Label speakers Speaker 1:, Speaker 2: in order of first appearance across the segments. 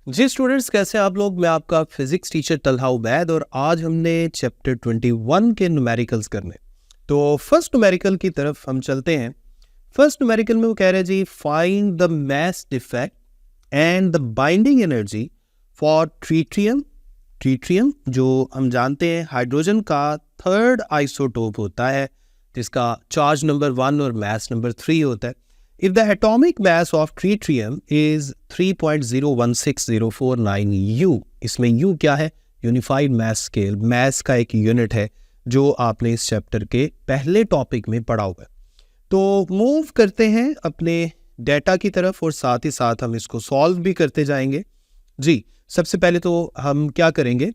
Speaker 1: जी students, कैसे आप लोग। मैं आपका फिजिक्स टीचर तलहा उबैद और आज हमने चैप्टर 21 के न्यूमेरिकल्स करने। तो फर्स्ट न्यूमेरिकल की तरफ हम चलते हैं। फर्स्ट न्यूमेरिकल में वो कह रहे हैं जी, find the mass defect and the binding energy for tritium. Tritium जो हम जानते हैं हाइड्रोजन का थर्ड आइसोटोप होता है, जिसका चार्ज नंबर 1 और मास नंबर 3 होता है। If the atomic mass of tritium is 3.016049 U, इसमें U क्या है? यूनिफाइड मैस स्केल, मैस का एक यूनिट है जो आपने इस चैप्टर के पहले टॉपिक में पढ़ा हुआ है। तो मूव करते हैं अपने डेटा की तरफ और साथ ही साथ हम इसको सॉल्व भी करते जाएंगे। जी, सबसे पहले तो हम क्या करेंगे,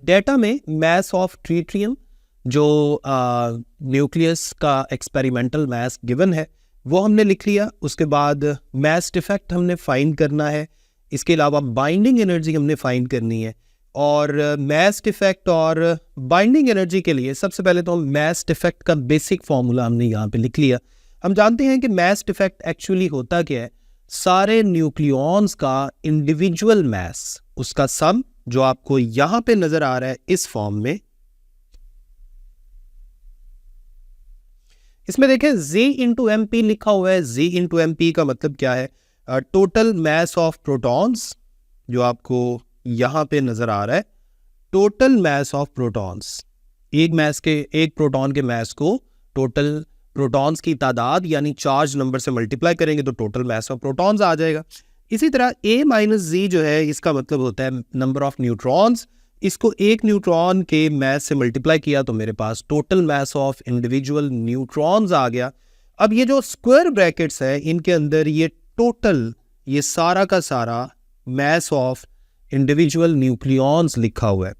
Speaker 1: डेटा में मैस ऑफ ट्रीटियम जो न्यूक्लियस का एक्सपेरिमेंटल मैस गिवन है वो हमने लिख लिया। उसके बाद मैस डिफेक्ट हमने फाइंड करना है, इसके अलावा बाइंडिंग एनर्जी हमने फाइंड करनी है। और मैस डिफेक्ट और बाइंडिंग एनर्जी के लिए सबसे पहले तो मैस डिफेक्ट का बेसिक फॉर्मूला हमने यहाँ पे लिख लिया। हम जानते हैं कि मैस डिफेक्ट एक्चुअली होता क्या है, सारे न्यूक्लियॉन्स का इंडिविजुअल मैस, उसका सम जो आपको यहाँ पे नजर आ रहा है इस फॉर्म में। इसमें देखें Z इंटू एम पी लिखा हुआ है। Z इंटू एम पी का मतलब क्या है? टोटल मैस ऑफ प्रोटॉन्स, जो आपको यहां पे नजर आ रहा है, टोटल मैस ऑफ प्रोटॉन्स। एक प्रोटॉन के मैस को टोटल प्रोटॉन्स की तादाद यानी चार्ज नंबर से मल्टीप्लाई करेंगे तो टोटल मैस ऑफ प्रोटॉन्स आ जाएगा। इसी तरह A माइनस Z जो है, इसका मतलब होता है नंबर ऑफ न्यूट्रॉन्स। इसको एक न्यूट्रॉन के मैस से मल्टीप्लाई किया तो मेरे पास total mass of individual neutrons आ गया। अब ये जो स्क्वायर ब्रैकेट्स है इनके अंदर ये टोटल, ये सारा का सारा मैस ऑफ इंडिविजुअल न्यूक्लियॉन्स लिखा हुआ है।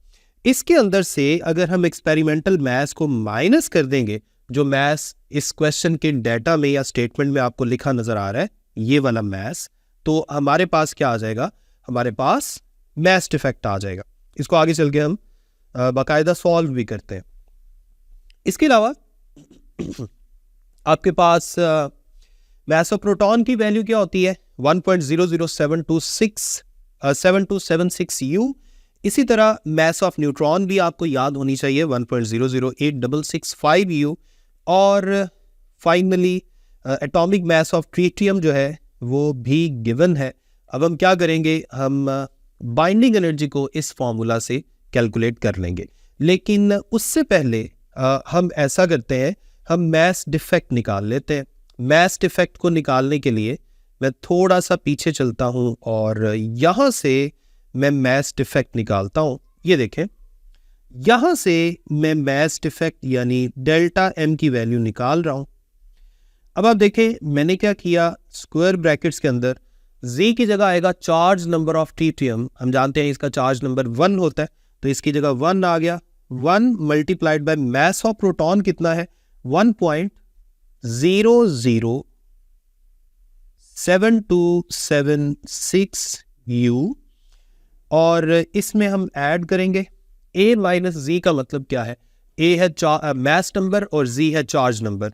Speaker 1: इसके अंदर से अगर हम एक्सपेरिमेंटल मैस को माइनस कर देंगे, जो मैस इस क्वेश्चन के डेटा में या स्टेटमेंट में आपको लिखा नजर आ रहा है, ये वाला मैस, तो हमारे पास क्या आ जाएगा? हमारे पास मैस डिफेक्ट आ जाएगा। इसको आगे चल के हम बाकायदा सॉल्व भी करते हैं। इसके अलावा आपके पास मैस ऑफ प्रोटॉन की वैल्यू क्या होती है? 1.00726 U। इसी तरह मैस ऑफ न्यूट्रॉन भी आपको याद होनी चाहिए, 1.008665 U। और finally atomic mass of tritium जो है वो भी गिवन है। अब हम क्या करेंगे, हम बाइंडिंग एनर्जी को इस फॉर्मूला से कैलकुलेट कर लेंगे। लेकिन उससे पहले हम ऐसा करते हैं, हम मैस डिफेक्ट निकाल लेते हैं। मैस डिफेक्ट को निकालने के लिए मैं थोड़ा सा पीछे चलता हूं और यहां से मैं मैस डिफेक्ट निकालता हूं। ये देखें, यहां से मैं मैस डिफेक्ट यानी डेल्टा एम की वैल्यू निकाल रहा हूं। अब आप देखें मैंने क्या किया, स्क्वायर ब्रैकेट्स के अंदर Z की जगह आएगा चार्ज नंबर ऑफ ट्रीटियम। हम जानते हैं इसका चार्ज नंबर 1 होता है, तो इसकी जगह 1 आ गया। 1 multiplied by mass of proton कितना है? 1.00726 U। और इसमें हम ऐड करेंगे A माइनस Z का मतलब क्या है? A है मैस नंबर और Z है चार्ज नंबर।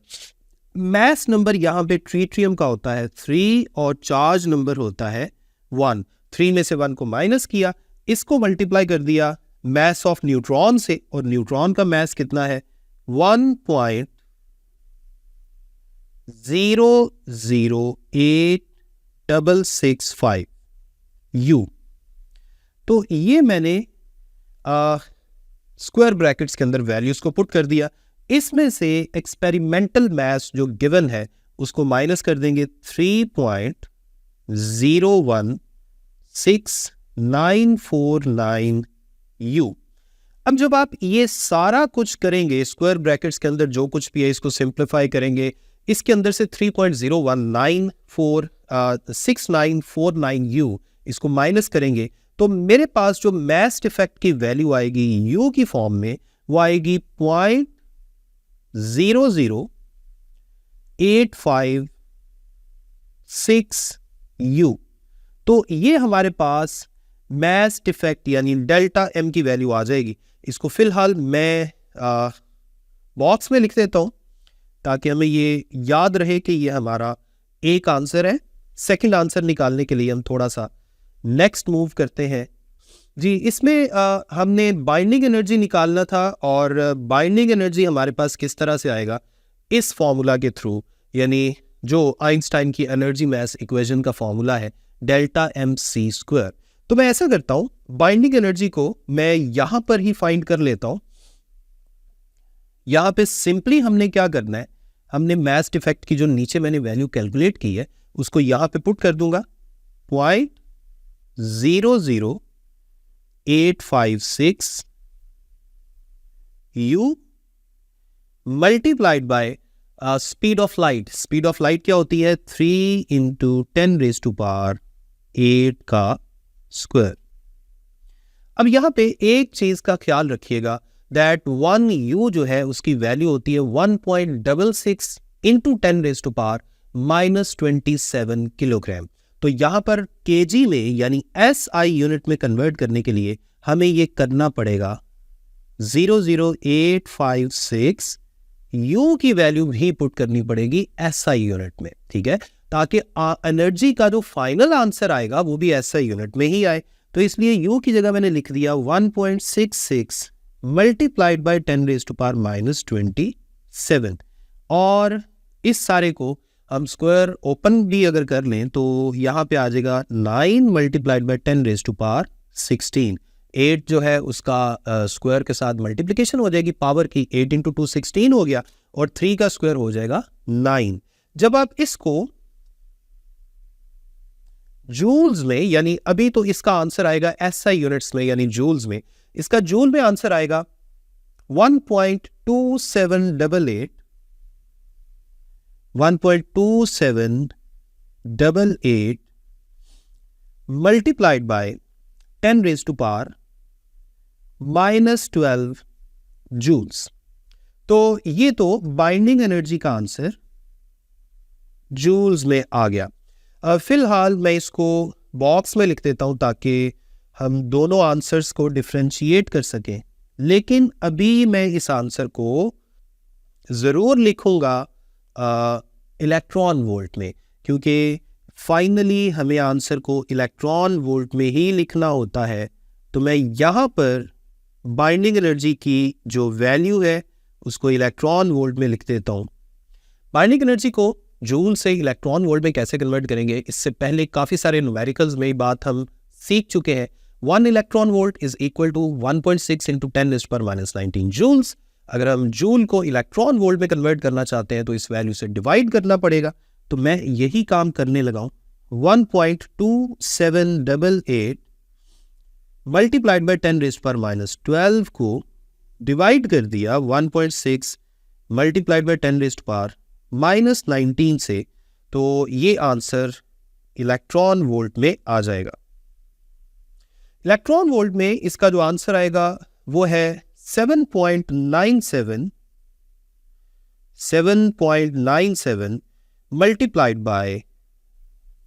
Speaker 1: मैस नंबर यहाँ पे ट्रीटियम का होता है 3 और चार्ज नंबर होता है 1। 3 में से 1 को माइनस किया, इसको मल्टीप्लाई कर दिया मैस ऑफ न्यूट्रॉन से, और न्यूट्रॉन का मैस कितना है? 1.008665 U। तो ये मैंने स्क्वायर ब्रैकेट्स के अंदर वैल्यूज को पुट कर दिया। इसमें से एक्सपेरिमेंटल मैस जो गिवन है उसको माइनस कर देंगे 3.016949 U। अब जब आप ये सारा कुछ करेंगे, स्क्वायर ब्रैकेट्स के अंदर जो कुछ भी है इसको सिंप्लीफाई करेंगे, इसके अंदर से 3.0196949 U इसको माइनस करेंगे, तो मेरे पास जो मैस डिफेक्ट की वैल्यू आएगी U की फॉर्म में, वो आएगी 0.00856 U। तो ये हमारे पास मैस डिफेक्ट यानी डेल्टा एम की वैल्यू आ जाएगी। इसको फिलहाल मैं बॉक्स में लिख देता हूं ताकि हमें ये याद रहे कि ये हमारा एक आंसर है। सेकंड आंसर निकालने के लिए हम थोड़ा सा नेक्स्ट मूव करते हैं जी। इसमें हमने बाइंडिंग एनर्जी निकालना था, और बाइंडिंग एनर्जी हमारे पास किस तरह से आएगा, इस फॉर्मूला के थ्रू, यानी जो आइंस्टाइन की एनर्जी मास इक्वेशन का फॉर्मूला है डेल्टा mc स्क्वायर। तो मैं ऐसा करता हूं, बाइंडिंग एनर्जी को मैं यहां पर ही फाइंड कर लेता हूं। यहां पे सिंपली हमने क्या करना है, हमने मास इफेक्ट की जो नीचे मैंने वैल्यू कैलकुलेट की है उसको यहां पे पुट कर दूंगा, 0.00856 u multiplied by speed of light. Speed of light क्या होती है, 3 × 10⁸ का स्क्वायर। अब यहां पे एक चीज का ख्याल रखिएगा, दैट 1 u जो है उसकी वैल्यू होती है 1.66 × 10⁻⁻27 किलोग्राम। तो यहां पर केजी में यानी SI यूनिट में कन्वर्ट करने के लिए हमें ये करना पड़ेगा 00856 U की वैल्यू भी पुट करनी पड़ेगी SI यूनिट में, ठीक है, ताकि एनर्जी का जो फाइनल आंसर आएगा वो भी SI यूनिट में ही आए। तो इसलिए U की जगह मैंने लिख दिया 1.66 मल्टीप्लाइड बाय 10⁻⁻27, और इस सारे को हम स्क्वायर ओपन भी अगर कर लें तो यहाँ पे आ जाएगा 9 मल्टीप्लाइड बाय 10⁻16। 8 जो है उसका स्क्वायर के साथ मल्टीप्लिकेशन हो जाएगी पावर की, 8 × 2 16 हो गया, और 3 का स्क्वायर हो जाएगा 9। जब आप इसको जूल्स में, यानी अभी तो इसका आंसर आएगा SI यूनिट्स में यानी जूल्स में, इसका जूल में आंसर आएगा 1.2788 मल्टीप्लाइड बाय 10⁻⁻12 जूल्स। तो ये तो बाइंडिंग एनर्जी का आंसर जूल्स में आ गया। फिलहाल मैं इसको बॉक्स में लिख देता हूं ताकि हम दोनों आंसर्स को डिफरेंशिएट कर सकें, लेकिन अभी मैं इस आंसर को ज़रूर लिखूंगा इलेक्ट्रॉन वोल्ट में, क्योंकि फाइनली हमें आंसर को इलेक्ट्रॉन वोल्ट में ही लिखना होता है। तो मैं यहाँ पर बाइंडिंग एनर्जी की जो वैल्यू है उसको इलेक्ट्रॉन वोल्ट में लिख देता हूँ। बाइंडिंग एनर्जी को जूल से इलेक्ट्रॉन वोल्ट में कैसे कन्वर्ट करेंगे, इससे पहले काफ़ी सारे न्यूमेरिकल्स में ये बात हम सीख चुके हैं। 1 electron volt is equal to 1.6 × 10⁻⁻19 joules. अगर हम जूल को इलेक्ट्रॉन वोल्ट में कन्वर्ट करना चाहते हैं तो इस वैल्यू से डिवाइड करना पड़ेगा। तो मैं यही काम करने लगा हूं। 1.2788 मल्टीप्लाइड बाय 10⁻⁻12 को डिवाइड कर दिया 1.6 मल्टीप्लाइड बाय 10⁻⁻19 से, तो ये आंसर इलेक्ट्रॉन वोल्ट में आ जाएगा। इलेक्ट्रॉन वोल्ट में इसका जो आंसर आएगा वो है 7.97 मल्टीप्लाइड बाय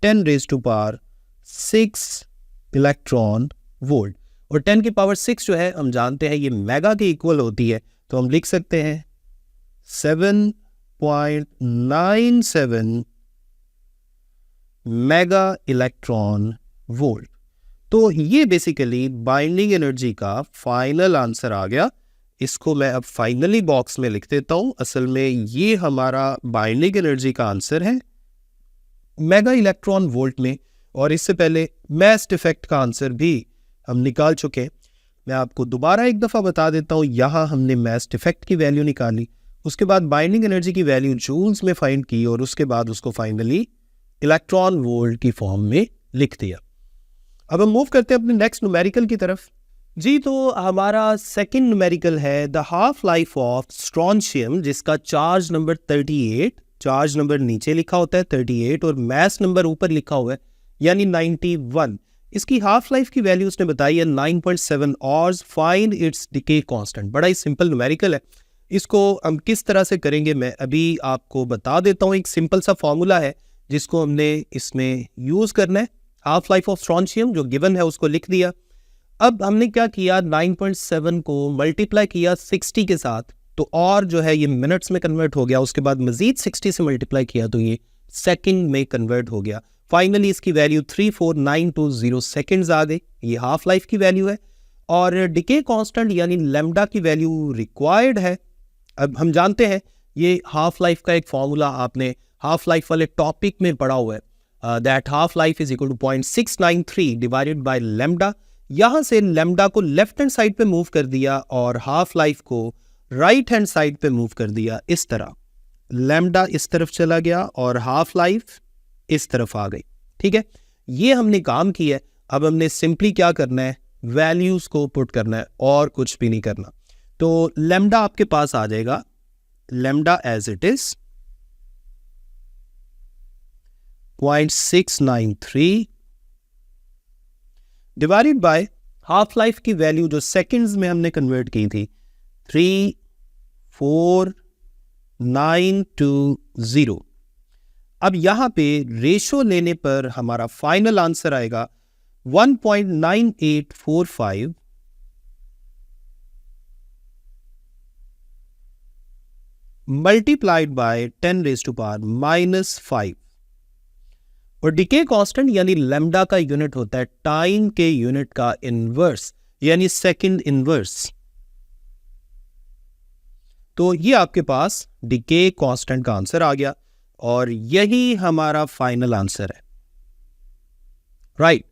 Speaker 1: 10⁻6 इलेक्ट्रॉन वोल्ट। और 10 की पावर 6 जो है हम जानते हैं ये मेगा के इक्वल होती है, तो हम लिख सकते हैं 7.97 मेगा इलेक्ट्रॉन वोल्ट। तो ये बेसिकली बाइंडिंग एनर्जी का फाइनल आंसर आ गया। इसको मैं अब फाइनली बॉक्स में लिख देता हूं। असल में ये हमारा बाइंडिंग एनर्जी का आंसर है मेगा इलेक्ट्रॉन वोल्ट में, और इससे पहले मास इफेक्ट का आंसर भी हम निकाल चुके हैं। मैं आपको दोबारा एक दफ़ा बता देता हूँ। यहाँ हमने मास इफेक्ट की वैल्यू निकाली, उसके बाद बाइंडिंग एनर्जी की वैल्यू जूल्स में फाइंड की, और उसके बाद उसको फाइनली इलेक्ट्रॉन वोल्ट की फॉर्म में लिख दिया। अब हम मूव करते हैं अपने नेक्स्ट न्यूमेरिकल की तरफ जी। तो हमारा सेकंड न्यूमेरिकल है the half life of strontium, जिसका चार्ज नंबर 38, चार्ज नंबर नीचे लिखा होता है 38 और मास नंबर ऊपर लिखा हुआ है यानी 91। इसकी हाफ लाइफ की वैल्यू उसने बताई है 9.7 hours. Find its decay constant. बड़ा ही सिंपल न्यूमेरिकल है। इसको हम किस तरह से करेंगे मैं अभी आपको बता देता हूँ। एक सिंपल सा फॉर्मूला है जिसको हमने इसमें यूज़ करना है। हाफ लाइफ ऑफ स्ट्रॉन्शियम जो गिवन है उसको लिख दिया। अब हमने क्या किया, 9.7 को मल्टीप्लाई किया 60 के साथ, तो और जो है ये मिनट्स में कन्वर्ट हो गया। उसके बाद मजीद 60 से मल्टीप्लाई किया तो ये सेकंड में कन्वर्ट हो गया। फाइनली इसकी वैल्यू 34920 सेकेंड्स आ गई, ये हाफ लाइफ की वैल्यू है। और डिके कांस्टेंट यानी लैम्डा की वैल्यू रिक्वायर्ड है। अब हम जानते हैं ये हाफ लाइफ का एक फॉर्मूला आपने हाफ लाइफ वाले टॉपिक में पढ़ा हुआ है, that half life is equal to 0.693 divided by lambda. यहाँ से लैम्डा को लेफ्ट हैंड साइड पे मूव कर दिया और हाफ लाइफ को राइट हैंड साइड पे मूव कर दिया। इस तरह लैम्डा इस तरफ चला गया और हाफ लाइफ इस तरफ आ गई। ठीक है, ये हमने काम किया है। अब हमने सिंपली क्या करना है, वैल्यूज को पुट करना है और कुछ भी नहीं करना। तो लैम्डा आपके पास आ जाएगा, lambda as it is 0.693 divided by half life की वैल्यू जो सेकंड्स में हमने कन्वर्ट की थी 34920। अब यहां पे रेशो लेने पर हमारा फाइनल आंसर आएगा 1.9845 मल्टीप्लाइड बाय 10⁻⁻5। और डिके कांस्टेंट यानी लैम्डा का यूनिट होता है टाइम के यूनिट का इनवर्स यानी सेकंड इनवर्स। तो ये आपके पास डिके कांस्टेंट का आंसर आ गया और यही हमारा फाइनल आंसर है। राइट,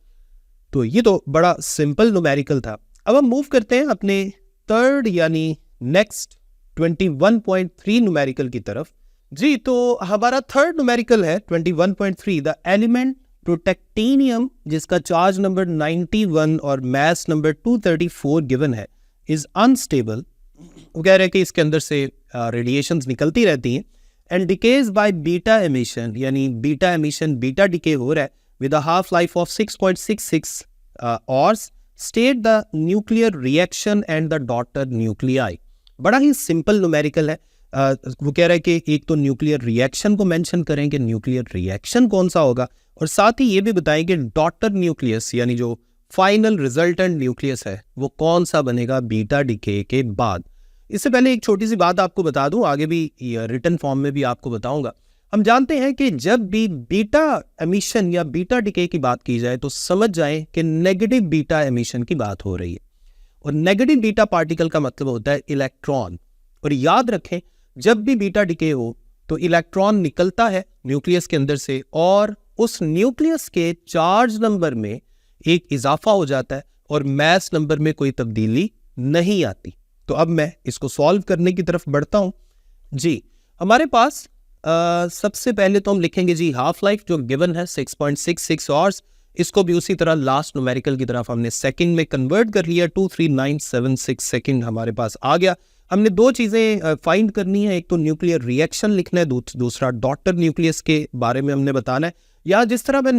Speaker 1: तो ये तो बड़ा सिंपल न्यूमेरिकल था। अब हम मूव करते हैं अपने थर्ड यानी नेक्स्ट 21.3 न्यूमेरिकल की तरफ। जी, तो हमारा थर्ड न्यूमेरिकल है 21.3, द एलिमेंट प्रोटेक्टिनियम जिसका चार्ज नंबर 91 और मास नंबर 234 गिवन है इज अनस्टेबल। वो कह रहे हैं कि इसके अंदर से रेडिएशंस निकलती रहती हैं and decays by beta emission, यानी बीटा एमिशन बीटा डिके हो रहा है with a half life of 6.66 hours. State the nuclear reaction and the daughter nuclei. बड़ा ही सिंपल न्यूमेरिकल है। वो कह रहा है कि एक तो न्यूक्लियर रिएक्शन को मेंशन करें कि न्यूक्लियर रिएक्शन कौन सा होगा, और साथ ही ये भी बताएं कि डॉटर न्यूक्लियस यानी जो फाइनल रिजल्टेंट न्यूक्लियस है वो कौन सा बनेगा बीटा डिके के बाद। इससे पहले एक छोटी सी बात आपको बता दूं, आगे भी रिटन फॉर्म में भी आपको बताऊंगा। हम जानते हैं कि जब भी बीटा एमिशन या बीटा डिके की बात की जाए तो समझ जाएं कि नेगेटिव बीटा एमिशन की बात हो रही है, और नेगेटिव बीटा पार्टिकल का मतलब होता है इलेक्ट्रॉन। और याद रखें जब भी बीटा डिके हो तो इलेक्ट्रॉन निकलता है न्यूक्लियस के अंदर से और उस न्यूक्लियस के चार्ज नंबर में एक इजाफा हो जाता है और मास नंबर में कोई तब्दीली नहीं आती। तो अब मैं इसको सॉल्व करने की तरफ बढ़ता हूं। जी, हमारे पास सबसे पहले तो हम लिखेंगे जी हाफ लाइफ जो गिवन है 6.66 आवर्स। इसको भी उसी तरह लास्ट न्यूमेरिकल की तरफ हमने सेकंड में कन्वर्ट कर लिया, 23976 सेकंड हमारे पास आ गया। हमने दो चीज़ें फाइंड करनी है, एक तो न्यूक्लियर रिएक्शन लिखना है, दूसरा डॉटर न्यूक्लियस के बारे में हमने बताना है। या जिस तरह मैं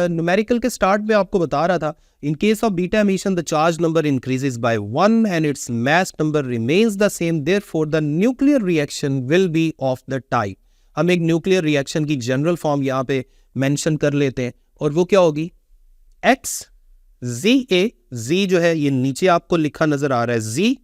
Speaker 1: न्यूमेरिकल के स्टार्ट में आपको बता रहा था, in case of beta emission the charge number increases by 1 and its mass number remains the same, therefore the nuclear reaction will be of the type. हम एक न्यूक्लियर रिएक्शन की जनरल फॉर्म यहाँ पे मेंशन कर लेते हैं और वो क्या होगी, एक्स जी ए, जी जो है ये नीचे आपको लिखा नजर आ रहा है जी,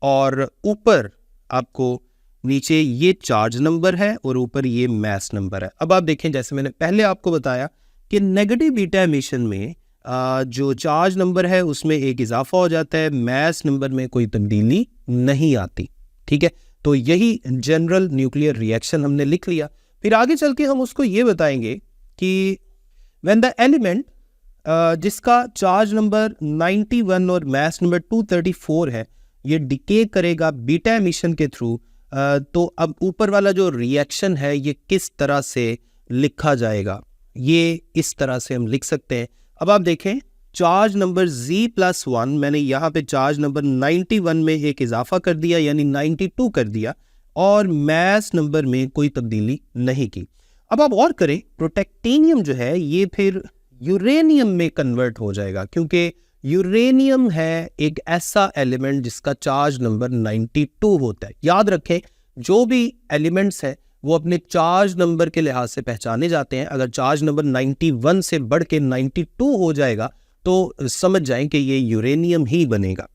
Speaker 1: और ऊपर आपको नीचे ये चार्ज नंबर है और ऊपर ये मास नंबर है। अब आप देखें जैसे मैंने पहले आपको बताया कि नेगेटिव बीटा एमिशन में जो चार्ज नंबर है उसमें एक इजाफा हो जाता है, मास नंबर में कोई तब्दीली नहीं आती। ठीक है, तो यही जनरल न्यूक्लियर रिएक्शन हमने लिख लिया। फिर आगे चल के हम उसको ये बताएंगे कि व्हेन द एलिमेंट जिसका चार्ज नंबर 91 और मास नंबर 234 है ये डिके करेगा बीटा एमिशन के थ्रू, तो अब ऊपर वाला जो रिएक्शन है ये किस तरह से लिखा जाएगा, ये इस तरह से हम लिख सकते हैं। अब आप देखें चार्ज नंबर Z+1, मैंने यहाँ पे चार्ज नंबर 91 में एक इजाफा कर दिया यानी 92 कर दिया, और मास नंबर में कोई तब्दीली नहीं की। अब आप और करें, प्रोटेक्टिनियम जो है ये फिर यूरेनियम में कन्वर्ट हो जाएगा, क्योंकि यूरेनियम है एक ऐसा एलिमेंट जिसका चार्ज नंबर 92 होता है। याद रखें जो भी एलिमेंट्स हैं वो अपने चार्ज नंबर के लिहाज से पहचाने जाते हैं। अगर चार्ज नंबर 91 से बढ़ के 92 हो जाएगा तो समझ जाएं कि ये यूरेनियम ही बनेगा।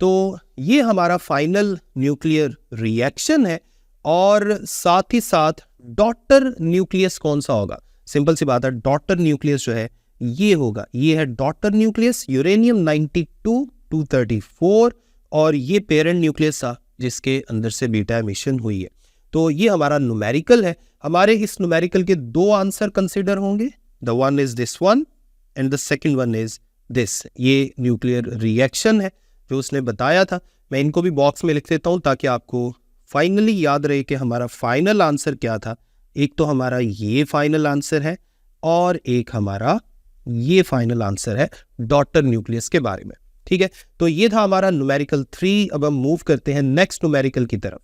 Speaker 1: तो ये हमारा फाइनल न्यूक्लियर रिएक्शन है, और साथ ही साथ डॉटर न्यूक्लियस कौन सा होगा, सिंपल सी बात है, डॉटर न्यूक्लियस जो है ये होगा, ये है डॉटर न्यूक्लियस यूरेनियम 92 234, और ये पेरेंट न्यूक्लियस था जिसके अंदर से बीटा एमिशन हुई है। तो ये हमारा न्यूमेरिकल है। हमारे इस न्यूमेरिकल के दो आंसर कंसिडर होंगे, the one is this one and the second one is this. ये न्यूक्लियर रिएक्शन है जो उसने बताया था। मैं इनको भी बॉक्स में लिख देता हूँ ताकि आपको फाइनली याद रहे कि हमारा फाइनल आंसर क्या था। एक तो हमारा ये फाइनल आंसर है और एक हमारा ये फाइनल आंसर है डॉटर न्यूक्लियस के बारे में। ठीक है, तो ये था हमारा न्यूमेरिकल 3। अब हम मूव करते हैं नेक्स्ट न्यूमेरिकल की तरफ।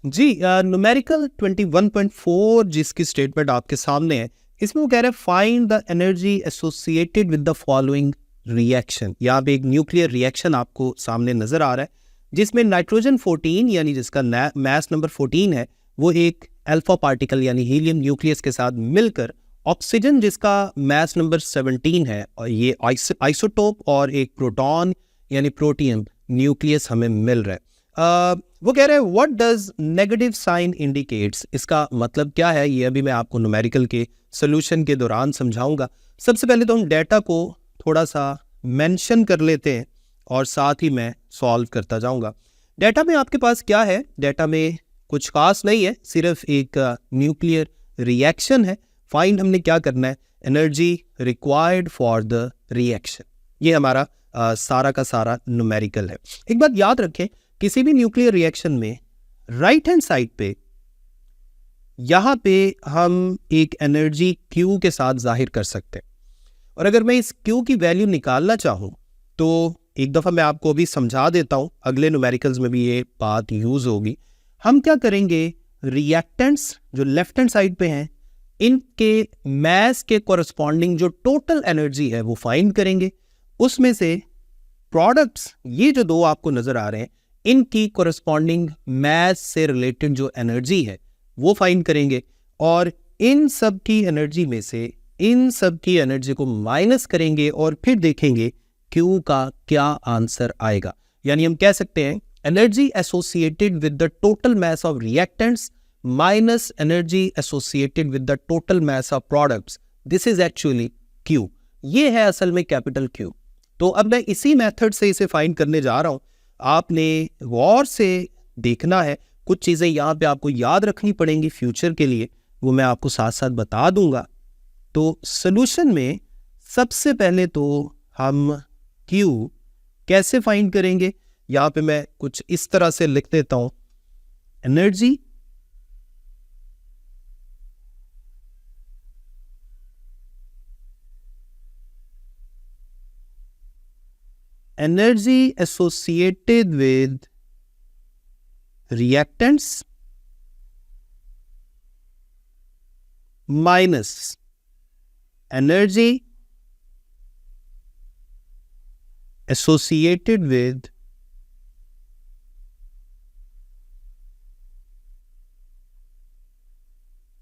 Speaker 1: जी, न्यूमेरिकल 21.4 जिसकी स्टेटमेंट आपके सामने है, इसमें वो कह रहे हैं find the energy associated with the following reaction. यहाँ पे एक न्यूक्लियर रिएक्शन आपको सामने नजर आ रहा है जिसमें नाइट्रोजन 14 यानी जिसका मास नंबर 14 है, वो एक अल्फा पार्टिकल यानी हीलियम न्यूक्लियस के साथ मिलकर ऑक्सीजन जिसका मास नंबर 17 है, और ये आइसोटोप और एक प्रोटॉन यानी प्रोटियम न्यूक्लियस हमें मिल रहा है। वो कह रहे हैं what does negative sign indicates. इसका मतलब क्या है ये अभी मैं आपको न्यूमेरिकल के सोल्यूशन के दौरान समझाऊंगा। सबसे पहले तो हम डेटा को थोड़ा सा मेंशन कर लेते हैं और साथ ही मैं सॉल्व करता जाऊंगा। डेटा में आपके पास क्या है, डेटा में कुछ खास नहीं है, सिर्फ एक न्यूक्लियर रिएक्शन है। फाइंड हमने क्या करना है, energy required for the reaction. ये हमारा सारा का सारा न्यूमेरिकल है। एक बात याद रखें, किसी भी न्यूक्लियर रिएक्शन में राइट हैंड साइड पे यहां पे हम एक एनर्जी Q के साथ जाहिर कर सकते हैं, और अगर मैं इस Q की वैल्यू निकालना चाहूं तो एक दफ़ा मैं आपको अभी समझा देता हूं, अगले न्यूमेरिकल्स में भी ये बात यूज होगी। हम क्या करेंगे, रिएक्टेंट्स जो लेफ्ट हैंड साइड पे हैं इनके मैस के कोरस्पॉन्डिंग जो टोटल एनर्जी है वो फाइंड करेंगे। उसमें से प्रोडक्ट्स ये जो दो आपको नजर आ रहे हैं इनकी कोरस्पॉन्डिंग मैस से रिलेटेड जो एनर्जी है वो फाइंड करेंगे, और इन सब की एनर्जी में से इन सब की एनर्जी को माइनस करेंगे और फिर देखेंगे Q का क्या आंसर आएगा। यानी हम कह सकते हैं energy associated with the total mass of reactants minus energy associated with the total mass of products, this is actually Q। ये है असल में कैपिटल Q। तो अब मैं इसी मेथड से इसे फाइंड करने जा रहा हूं। आपने गौर से देखना है, कुछ चीजें यहाँ पे आपको याद रखनी पड़ेंगी फ्यूचर के लिए, वो मैं आपको साथ साथ बता दूंगा। तो सॉल्यूशन में सबसे पहले तो हम Q कैसे फाइंड करेंगे, यहाँ पे मैं कुछ इस तरह से लिख देता हूं, energy associated with reactants minus energy associated with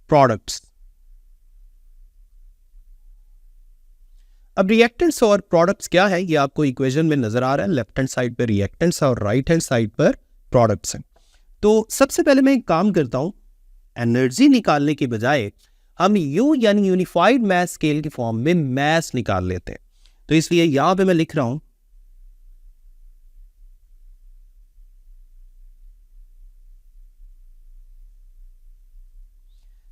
Speaker 1: products। अब रिएक्टेंट्स और प्रोडक्ट्स क्या है ये आपको इक्वेशन में नजर आ रहा है। लेफ्ट हैंड साइड पर रिएक्टेंट्स और राइट हैंड साइड पर प्रोडक्ट्स हैं। तो सबसे पहले मैं एक काम करता हूं, एनर्जी निकालने के बजाय हम U यानी यूनिफाइड मैस स्केल की फॉर्म में मैस निकाल लेते हैं। तो इसलिए यहां पे मैं लिख रहा हूं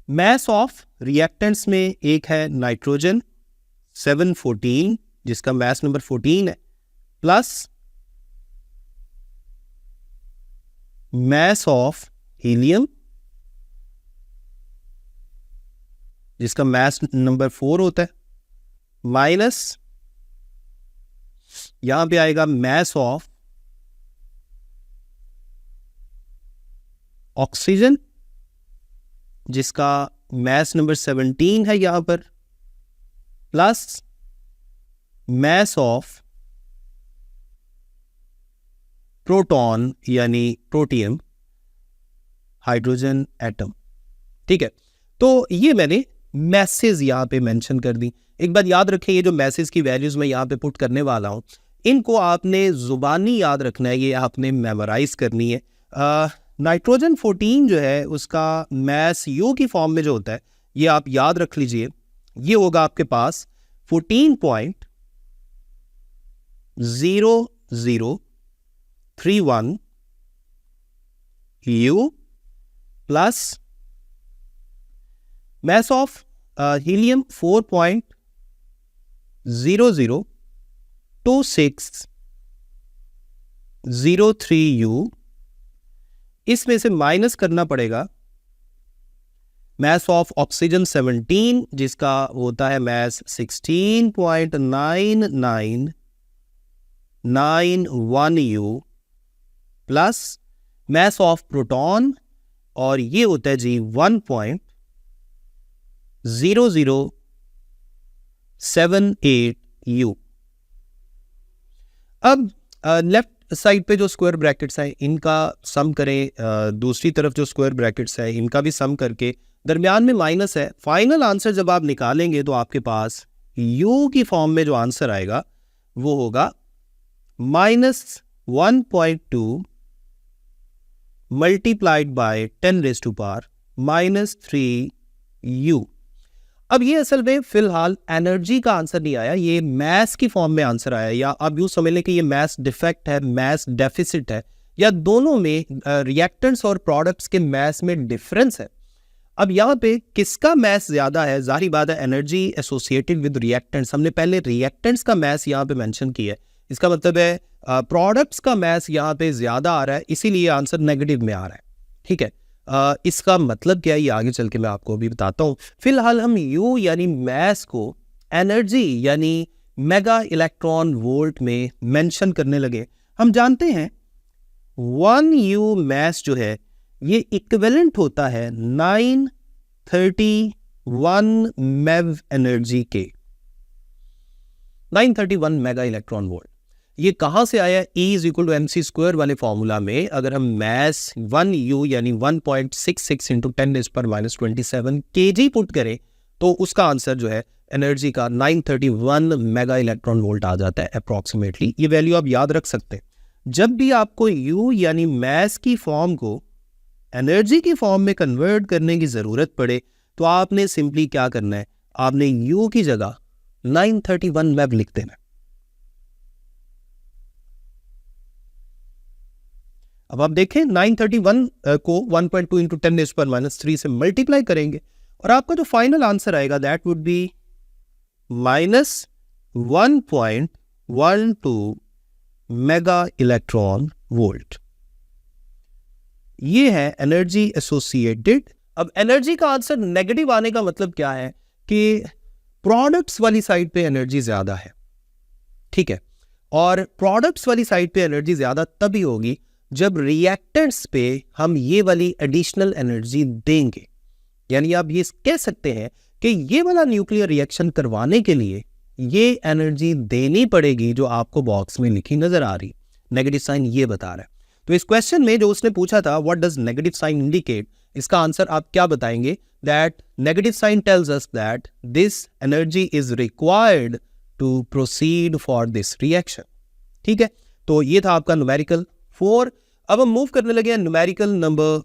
Speaker 1: मैस ऑफ रिएक्टेंट्स में एक है नाइट्रोजन 714 जिसका मैस नंबर 14 है, प्लस मैस ऑफ हीलियम जिसका मैस नंबर 4 होता है, माइनस यहां पे आएगा मैस ऑफ ऑक्सीजन जिसका मैस नंबर 17 है यहां पर, प्लस मैस ऑफ प्रोटॉन यानी प्रोटियम हाइड्रोजन एटम। ठीक है, तो ये मैंने मैसेज यहां पे मेंशन कर दी। एक बात याद रखें, ये जो मैसेज की वैल्यूज मैं यहां पे पुट करने वाला हूं इनको आपने जुबानी याद रखना है, ये आपने मेमोराइज करनी है। नाइट्रोजन 14 जो है उसका मैस U की फॉर्म में जो होता है ये आप याद रख लीजिए, ये होगा आपके पास 14.0031 U plus mass of helium 4.002603 U, इसमें से माइनस करना पड़ेगा mass of oxygen 17 जिसका होता है mass 16.9991 U plus mass of proton और ये होता है जी 1.0078 U। अब लेफ्ट साइड पे जो स्क्वायर ब्रैकेट्स हैं इनका सम करें, दूसरी तरफ जो स्क्वायर ब्रैकेट्स है इनका भी सम करके, दरमियान में माइनस है। फाइनल आंसर जब आप निकालेंगे तो आपके पास U की फॉर्म में जो आंसर आएगा वो होगा -1.2 मल्टीप्लाइड बाय 10⁻³ U। अब ये असल में फिलहाल एनर्जी का आंसर नहीं आया, ये मैस की फॉर्म में आंसर आया, या आप यूँ समझ लें कि ये मैस डिफेक्ट है, मैस डेफिसिट है, या दोनों में रिएक्टेंट्स और प्रोडक्ट्स के मैस में डिफरेंस है। अब यहाँ पे किसका मैस ज़्यादा है? जाहिर बात है एनर्जी एसोसिएटेड विद रिएक्टेंट्स। हमने पहले रिएक्टेंट्स का मैस यहाँ पे मेंशन किया है, इसका मतलब है प्रोडक्ट्स का मैस यहाँ पे ज़्यादा आ रहा है, इसीलिए आंसर नेगेटिव में आ रहा है। ठीक है, इसका मतलब क्या है ये आगे चल के मैं आपको अभी बताता हूँ। फिलहाल हम U यानी मैस को एनर्जी यानी मेगा इलेक्ट्रॉन वोल्ट में मेंशन करने लगे। हम जानते हैं 1 U मैस जो है ये इक्विवेलेंट होता है 931 मेव एनर्जी के, 931 मेगा इलेक्ट्रॉन वोल्ट। ये कहाँ से आया? E = mc² वाले फॉर्मूला में अगर हम मैस 1 U यानी 1.66 × 10⁻27 kg पुट करें तो उसका आंसर जो है एनर्जी का 931 मेगा इलेक्ट्रॉन वोल्ट आ जाता है अप्रॉक्सीमेटली। ये वैल्यू आप याद रख सकते हैं। जब भी आपको U यानी मैस की फॉर्म को एनर्जी की फॉर्म में कन्वर्ट करने की ज़रूरत पड़े तो आपने सिंपली क्या करना है, आपने U की जगह 931 मेव लिख देना। अब आप देखें 931 को 1.2 × 10⁻³ से मल्टीप्लाई करेंगे और आपका जो फाइनल आंसर आएगा that would be -1.12 mega electron volt. ये है एनर्जी एसोसिएटेड। अब एनर्जी का आंसर नेगेटिव आने का मतलब क्या है कि प्रोडक्ट्स वाली साइड पे एनर्जी ज्यादा है। ठीक है, और प्रोडक्ट्स वाली साइड पे एनर्जी ज्यादा तभी होगी जब रिएक्टेंट्स पे हम ये वाली एडिशनल एनर्जी देंगे। यानी आप ये कह सकते हैं कि ये वाला न्यूक्लियर रिएक्शन करवाने के लिए ये एनर्जी देनी पड़ेगी जो आपको बॉक्स में लिखी नजर आ रही। नेगेटिव साइन ये बता रहा है। तो इस क्वेश्चन में जो उसने पूछा था what does negative sign indicate, इसका आंसर आप क्या बताएंगे? That negative sign tells us that this energy is required to proceed for this reaction. ठीक है, तो ये था आपका न्यूमेरिकल 4। अब हम मूव करने लगे हैं न्यूमेरिकल नंबर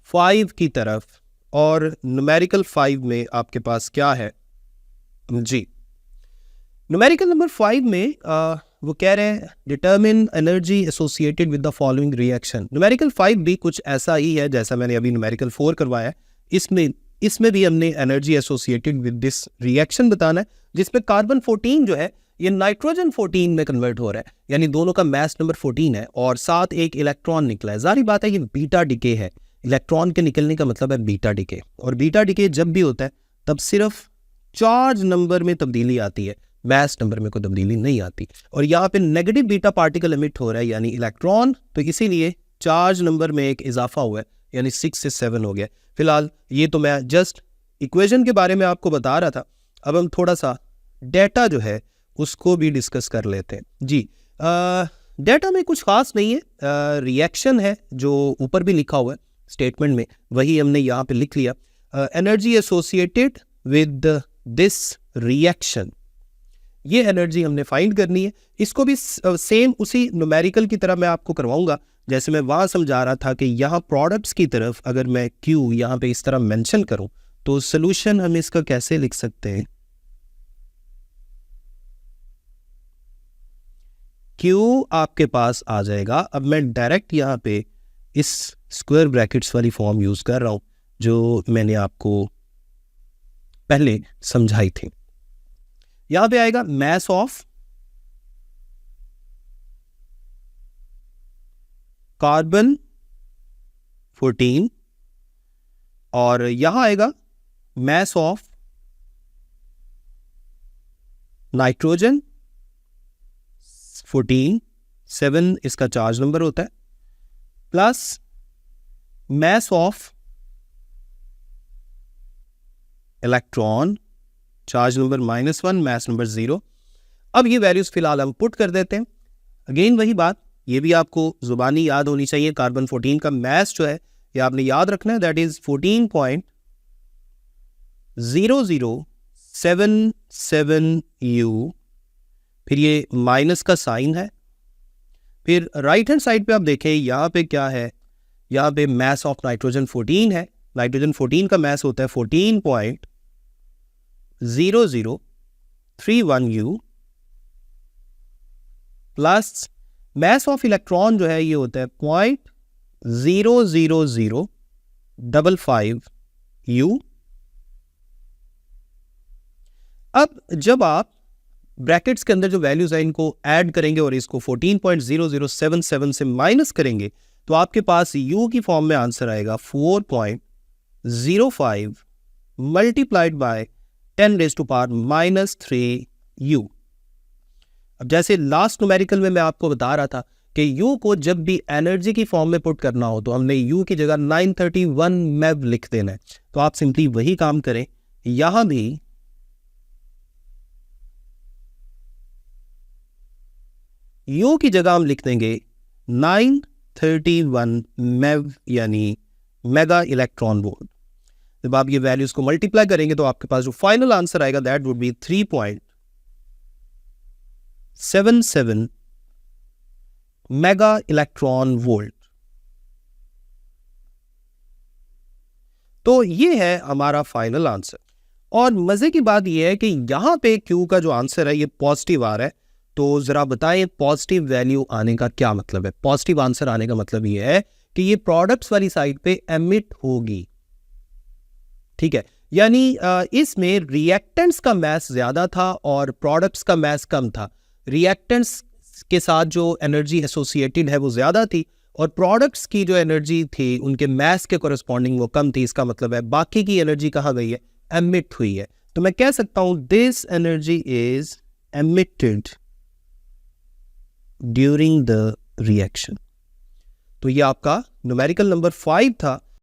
Speaker 1: 5 की तरफ, और न्यूमेरिकल 5 में आपके पास क्या है जी? न्यूमेरिकल नंबर 5 में वो कह रहे हैं determine energy associated with the following reaction. Numerical 5 भी कुछ ऐसा ही है जैसा मैंने अभी न्यूमेरिकल 4 करवाया। इसमें भी हमने energy associated with this reaction बताना है, जिसमें कार्बन 14 जो है ये नाइट्रोजन 14 में कन्वर्ट हो रहा है, यानी दोनों का मास नंबर 14 है और साथ एक इलेक्ट्रॉन निकला है। जाहिर बात है ये बीटा डिके है, इलेक्ट्रॉन के निकलने का मतलब है बीटा डिके, और बीटा डिके जब भी होता है तब सिर्फ चार्ज नंबर में तब्दीली आती है, मास नंबर में कोई तब्दीली नहीं आती। और यहाँ पे नेगेटिव बीटा पार्टिकल एमिट हो रहा है यानी इलेक्ट्रॉन, तो इसीलिए चार्ज नंबर में एक इजाफा हुआ है यानी 6 से 7 हो गया। फिलहाल ये तो मैं जस्ट इक्वेशन के बारे में आपको बता रहा था। अब हम थोड़ा सा डेटा जो है उसको भी डिस्कस कर लेते हैं जी। डेटा में कुछ खास नहीं है, रिएक्शन है जो ऊपर भी लिखा हुआ है स्टेटमेंट में, वही हमने यहाँ पे लिख लिया। Energy associated with this reaction, ये एनर्जी हमने फाइंड करनी है। इसको भी सेम उसी न्यूमेरिकल की तरह मैं आपको करवाऊंगा जैसे मैं वहाँ समझा रहा था कि यहाँ प्रोडक्ट्स की तरफ अगर मैं Q यहाँ पे इस तरह मेंशन करूँ तो सोल्यूशन हम इसका कैसे लिख सकते हैं Q आपके पास आ जाएगा। अब मैं डायरेक्ट यहाँ पे इस स्क्वायर ब्रैकेट्स वाली फॉर्म यूज कर रहा हूं जो मैंने आपको पहले समझाई थी। यहां पे आएगा मास ऑफ कार्बन 14 और यहां आएगा मास ऑफ नाइट्रोजन 14, 7 इसका चार्ज नंबर होता है, plus mass of electron charge number -1, mass number 0। अब ये वैल्यूज फिलहाल हम पुट कर देते हैं। अगेन वही बात, ये भी आपको जुबानी याद होनी चाहिए। कार्बन 14 का मास जो है ये आपने याद रखना है, दैट इज 14.0077 U। फिर ये माइनस का साइन है। फिर राइट हैंड साइड पे आप देखें यहाँ पे क्या है, यहाँ पे मास ऑफ नाइट्रोजन 14 है। नाइट्रोजन 14 का मास होता है 14.0031 U plus mass of electron जो है ये होता है 0.00055 U। अब जब आप ब्रैकेट्स के अंदर जो वैल्यूज है इनको ऐड करेंगे और इसको 14.0077 से माइनस करेंगे तो आपके पास U की फॉर्म में आंसर आएगा 4.05 मल्टीप्लाइड बाय 10⁻³ U। अब जैसे लास्ट न्यूमेरिकल में मैं आपको बता रहा था कि U को जब भी एनर्जी की फॉर्म में पुट करना हो तो हमने U की जगह 931 MeV लिख देना है। तो आप सिंपली वही काम करें, यहां भी U की जगह हम लिख देंगे 931 MeV यानी मेगा इलेक्ट्रॉन वोल्ट। जब आप ये वैल्यूज को मल्टीप्लाई करेंगे तो आपके पास जो फाइनल आंसर आएगा that would be 3.77 mega electron volt. तो ये है हमारा फाइनल आंसर। और मजे की बात यह है कि यहां पे Q का जो आंसर है ये पॉजिटिव आ रहा है। तो जरा बताएं पॉजिटिव वैल्यू आने का क्या मतलब है। पॉजिटिव आंसर आने का मतलब ये है कि ये प्रोडक्ट्स वाली साइड पे एमिट होगी, ठीक है। यानी इसमें रिएक्टेंट्स का मास ज्यादा था और प्रोडक्ट्स का मास कम था। रिएक्टेंट्स के साथ जो एनर्जी एसोसिएटेड है वो ज्यादा थी और प्रोडक्ट्स की जो एनर्जी थी उनके मास के कोरिस्पॉन्डिंग वो कम थी। इसका मतलब है बाकी की एनर्जी कहाँ गई है, एमिट हुई है। तो मैं कह सकता हूं this energy is emitted during the reaction. तो ये आपका न्यूमेरिकल नंबर 5 था